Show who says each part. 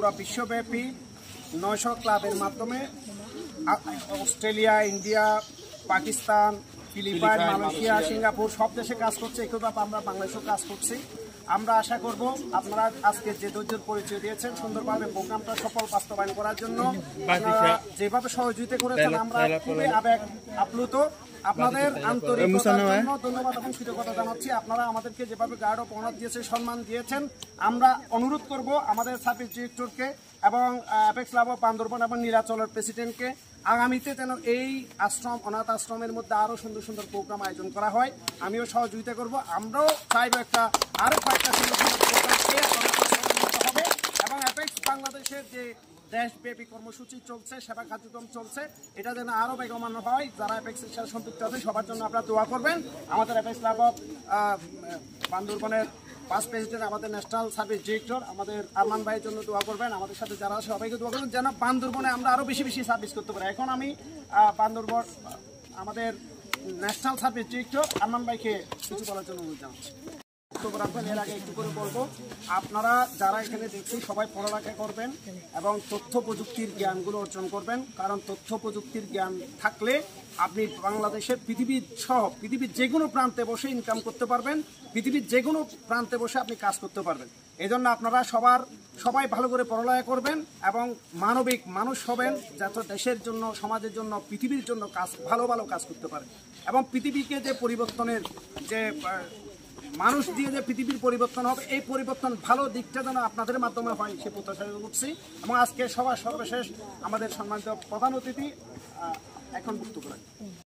Speaker 1: পুরো বিশ্বব্যাপী 900 ক্লাবের মাধ্যমে Australia, India, Pakistan, Philippines, Malaysia, Singapore সব দেশে কাজ করছে। একইভাবে আমরা বাংলাদেশেও কাজ করছি। আমরা আশা করব আপনারা আজকে যে ধৈর্যের পরিচয় দিয়েছেন সুন্দরভাবে প্রোগ্রামটা সফল বাস্তবায়ন করার জন্য আপনারা যেভাবে সহযোগিতা করেছেন আমরা খুবই আবেগ আপ্লুত। আপনাদের আন্তরিকতার জন্য ধন্যবাদ এবং কৃতজ্ঞতা জানাচ্ছি। আপনারা আমাদেরকে যেভাবে গার্ড অফ অনার দিয়েছে, সম্মান দিয়েছেন, আমরা অনুরোধ করব আমাদের সার্ভিস ডিরেক্টরকে এবং অ্যাপেক্স ক্লাব অফ বান্দরবান এবং নীলাচলের প্রেসিডেন্টকে আগামীতে যেন এই আশ্রম, অনাথ আশ্রমের মধ্যে আরও সুন্দর সুন্দর প্রোগ্রাম আয়োজন করা হয়। আমিও সহযোগিতা করব। আমরাও চাইব আরও কয়েকটা সুন্দর সুন্দর প্রোগ্রাম হবে এবং অ্যাপেক্স বাংলাদেশের যে দেশব্যাপী কর্মসূচি চলছে, সেবা কার্যক্রম চলছে, এটা যেন আরও বেগবান হয়। যারা অ্যাপেক্সের সাথে সম্পৃক্ত আছে সবার জন্য আপনারা দোয়া করবেন। আমাদের অ্যাপেক্স ক্লাব অফ বান্দরবানের পাস প্রেসিডেন্ট, আমাদের ন্যাশনাল সার্ভিস ডিরেক্টর আমাদের আরমান ভাইয়ের জন্য দোয়া করবেন। আমাদের সাথে যারা সবাইকে দোয়া করবেন যেন বান্দরবনে আমরা আরও বেশি বেশি সার্ভিস করতে পারি। এখন আমি বান্দরবন আমাদের ন্যাশনাল সার্ভিস ডিরেক্টর আরমান ভাইকে কিছু বলার জন্য অনুরোধ জানাচ্ছি। এর আগে একটু করে বলবো, আপনারা যারা এখানে দেখছি সবাই পড়ালেখা করবেন এবং তথ্য প্রযুক্তির জ্ঞানগুলো অর্জন করবেন। কারণ তথ্য প্রযুক্তির জ্ঞান থাকলে আপনি বাংলাদেশের পৃথিবীর যে কোনো প্রান্তে বসে ইনকাম করতে পারবেন, পৃথিবীর যে কোনো প্রান্তে বসে আপনি কাজ করতে পারবেন। এই জন্য আপনারা সবাই ভালো করে পড়ালেখা করবেন এবং মানবিক মানুষ হবেন, যাতে দেশের জন্য, সমাজের জন্য, পৃথিবীর জন্য ভালো কাজ করতে পারেন। এবং পৃথিবীকে যে পরিবর্তনের যে মানুষ দিয়ে যে পৃথিবীর পরিবর্তন হবে, এই পরিবর্তন ভালো দিকটা যেন আপনাদের মাধ্যমে হয় সে প্রত্যাশা করছি। এবং আজকে সবার সর্বশেষ আমাদের সম্মানিত প্রধান অতিথি এখন বক্তব্য রাখবেন।